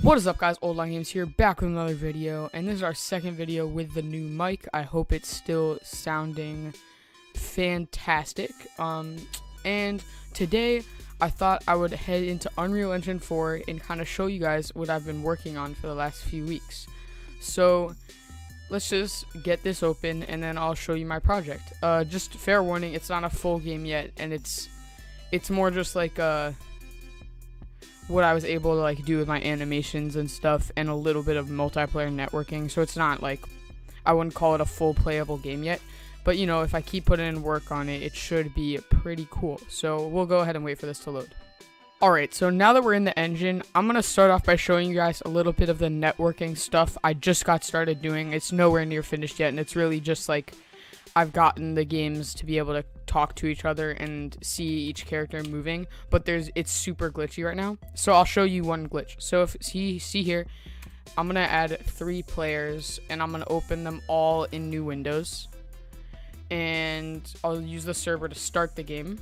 What is up, guys? Old Line Games here, back with another video, and this is our second video with the new mic. I hope it's still sounding fantastic. And today I thought I would head into Unreal Engine 4 and kind of show you guys what I've been working on for the last few weeks. So let's just get this open and then I'll show you my project. Just fair warning, it's not a full game yet, and it's more just like what I was able to like do with my animations and stuff, and a little bit of multiplayer networking. So it's not like, I wouldn't call it a full playable game yet, but you know, if I keep putting in work on it, it should be pretty cool. So we'll go ahead and wait for this to load. Alright, so now that we're in the engine, I'm going to start off by showing you guys a little bit of the networking stuff I just got started doing. It's nowhere near finished yet, and it's really just like I've gotten the games to be able to talk to each other and see each character moving, but it's super glitchy right now. So I'll show you one glitch. So if you see here, I'm gonna add 3 players and I'm gonna open them all in new windows, and I'll use the server to start the game.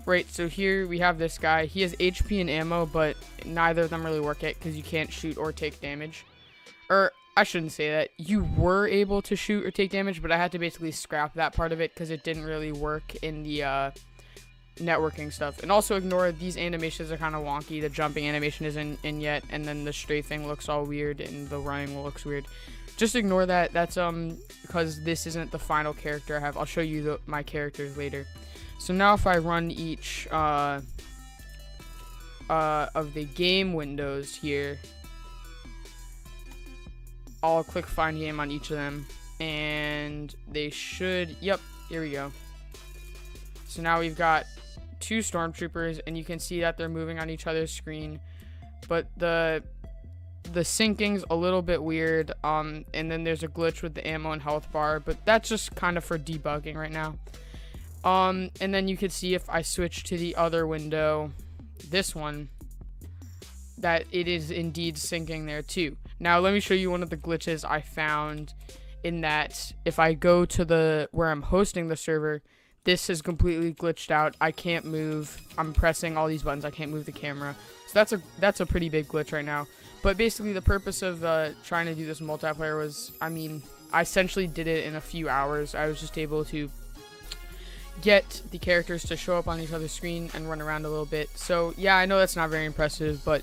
Right, so here we have this guy. He has HP and ammo, but neither of them really work yet because you can't shoot or take damage. Or I shouldn't say that. You were able to shoot or take damage, but I had to basically scrap that part of it because it didn't really work in the networking stuff. And also ignore these animations are kind of wonky. The jumping animation isn't in yet, and then the strafing looks all weird, and the running looks weird. Just ignore that. That's because this isn't the final character I have. I'll show you my characters later. So now if I run each of the game windows here, I'll click find game on each of them, and they should, yep, here we go. So now we've got 2 stormtroopers, and you can see that they're moving on each other's screen, but the syncing's a little bit weird, and then there's a glitch with the ammo and health bar, but that's just kind of for debugging right now. And then you can see if I switch to the other window, this one, that it is indeed syncing there too. Now let me show you one of the glitches I found, in that if I go to where I'm hosting the server, this is completely glitched out. I can't move. I'm pressing all these buttons. I can't move the camera. So that's a pretty big glitch right now. But basically the purpose of trying to do this multiplayer was, I essentially did it in a few hours. I was just able to get the characters to show up on each other's screen and run around a little bit. So yeah, I know that's not very impressive, but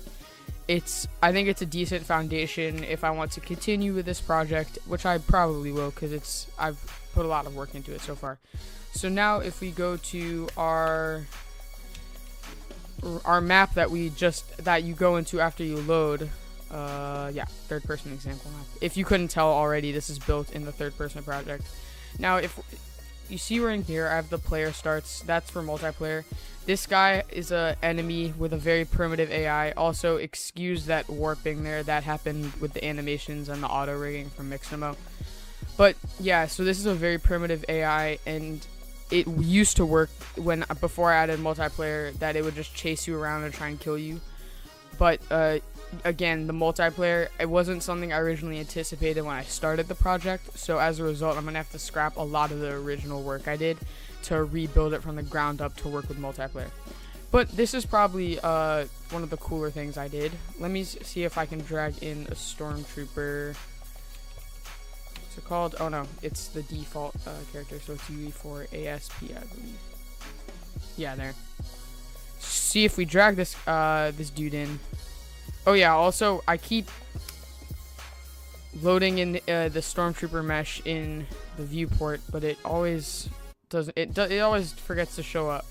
I think it's a decent foundation if I want to continue with this project, which I probably will, because I've put a lot of work into it so far. So now if we go to our map that you go into after you load, yeah, third person example map. If you couldn't tell already, this is built in the third person project. Now if you see right in here, I have the player starts. That's for multiplayer. This guy is an enemy with a very primitive AI. Also, excuse that warping there. That happened with the animations and the auto rigging from Mixamo. But yeah, so this is a very primitive AI, and it used to work before I added multiplayer, that it would just chase you around and try and kill you. But again, the multiplayer, it wasn't something I originally anticipated when I started the project. So as a result, I'm gonna have to scrap a lot of the original work I did to rebuild it from the ground up to work with multiplayer. But this is probably one of the cooler things I did. Let me see if I can drag in a stormtrooper. What's it called? Oh no, it's the default character, so it's UE4ASP, I believe. Yeah, there. See if we drag this this dude in. Oh yeah, also I keep loading in the stormtrooper mesh in the viewport, but it always doesn't. It always forgets to show up.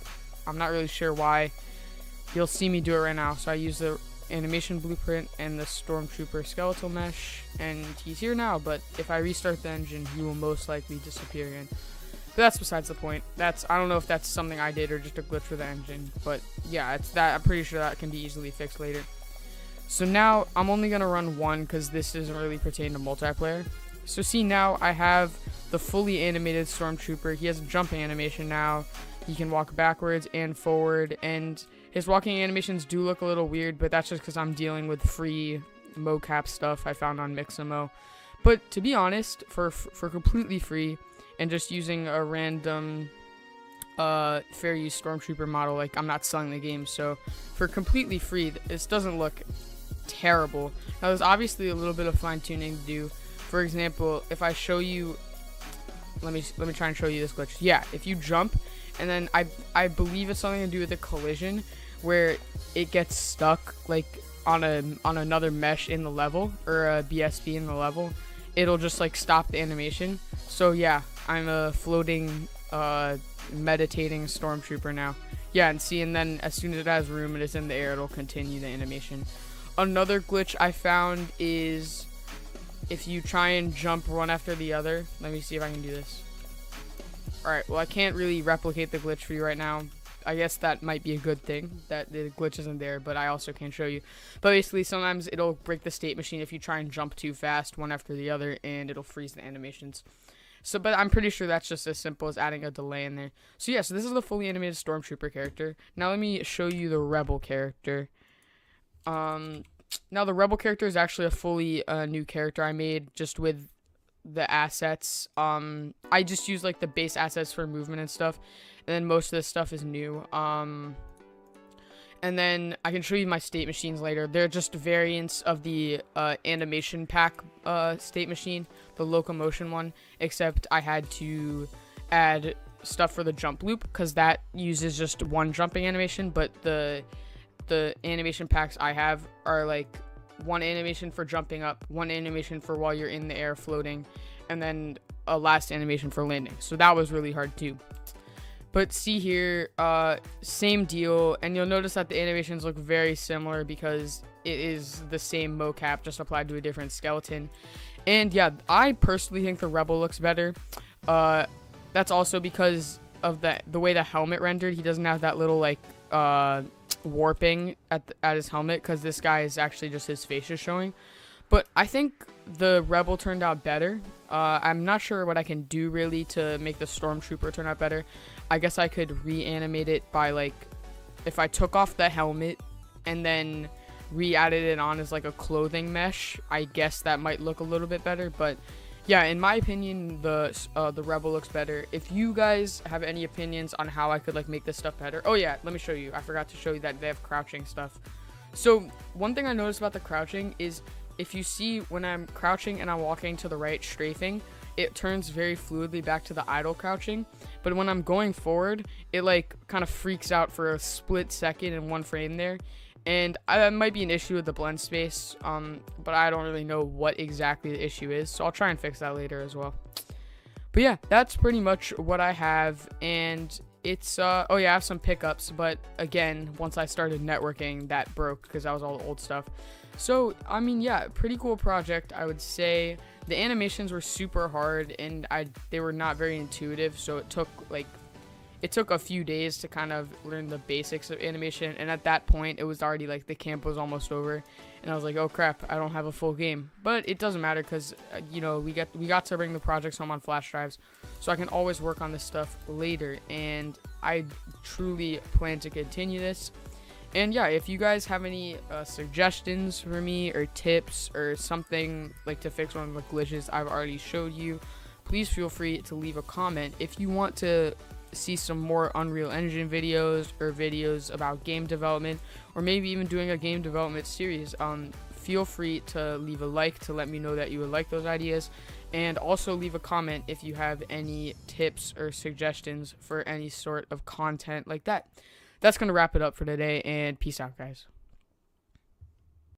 I'm not really sure why. You'll see me do it right now. So I use the animation blueprint and the stormtrooper skeletal mesh, and he's here now. But if I restart the engine, he will most likely disappear again. But that's besides the point. I don't know if that's something I did or just a glitch with the engine. But yeah, it's that. I'm pretty sure that can be easily fixed later. So now I'm only gonna run one because this doesn't really pertain to multiplayer. So see, now I have the fully animated stormtrooper. He has a jumping animation now. He can walk backwards and forward, and his walking animations do look a little weird, but that's just because I'm dealing with free mocap stuff I found on Mixamo. But to be honest, for completely free and just using a random fair use stormtrooper model. Like, I'm not selling the game, so for completely free, this doesn't look terrible. Now, there's obviously a little bit of fine-tuning to do. For example, if I show you, let me try and show you this glitch. Yeah, if you jump, and then I believe it's something to do with a collision, where it gets stuck like on another mesh in the level, or a BSB in the level, it'll just like stop the animation. So yeah, I'm a floating meditating stormtrooper now. Yeah, and see, and then as soon as it has room and it's in the air, it'll continue the animation. Another glitch I found is if you try and jump one after the other. Let me see if I can do this. Alright, well, I can't really replicate the glitch for you right now. I guess that might be a good thing, that the glitch isn't there, but I also can't show you. But basically, sometimes it'll break the state machine if you try and jump too fast, one after the other, and it'll freeze the animations. So, but I'm pretty sure that's just as simple as adding a delay in there. So yeah, so this is the fully animated Stormtrooper character. Now let me show you the Rebel character. Now the Rebel character is actually a fully new character I made just with the assets. I just use like the base assets for movement and stuff, and then most of this stuff is new. And then I can show you my state machines later. They're just variants of the animation pack state machine, the locomotion one, except I had to add stuff for the jump loop because that uses just one jumping animation, but the animation packs I have are like one animation for jumping up, one animation for while you're in the air floating, and then a last animation for landing. So that was really hard too. But see here, same deal, and you'll notice that the animations look very similar because it is the same mocap, just applied to a different skeleton. And yeah, I personally think the Rebel looks better. That's also because of the way the helmet rendered. He doesn't have that little like warping at his helmet, because this guy is actually just his face is showing. But I think the Rebel turned out better. I'm not sure what I can do really to make the Stormtrooper turn out better. I guess I could reanimate it by like, if I took off the helmet and then re-added it on as like a clothing mesh, I guess that might look a little bit better. But yeah, in my opinion, the Rebel looks better. If you guys have any opinions on how I could like make this stuff better, oh yeah, let me show you. I forgot to show you that they have crouching stuff. So one thing I noticed about the crouching is, if you see when I'm crouching and I'm walking to the right, strafing, it turns very fluidly back to the idle crouching. But when I'm going forward, it like kind of freaks out for a split second in one frame there. And that might be an issue with the blend space, but I don't really know what exactly the issue is, so I'll try and fix that later as well. But yeah, that's pretty much what I have, and it's oh yeah, I have some pickups, but again, once I started networking, that broke because that was all the old stuff. So I mean, yeah, pretty cool project, I would say. The animations were super hard, and they were not very intuitive, so it took a few days to kind of learn the basics of animation, and at that point it was already like the camp was almost over, and I was like, oh crap, I don't have a full game. But it doesn't matter because you know, we got to bring the projects home on flash drives, so I can always work on this stuff later, and I truly plan to continue this. And yeah, if you guys have any suggestions for me or tips or something like to fix one of the glitches I've already showed you, please feel free to leave a comment. If you want to see some more Unreal Engine videos or videos about game development, or maybe even doing a game development series, feel free to leave a like to let me know that you would like those ideas, and also leave a comment if you have any tips or suggestions for any sort of content like that. That's going to wrap it up for today, and peace out, guys.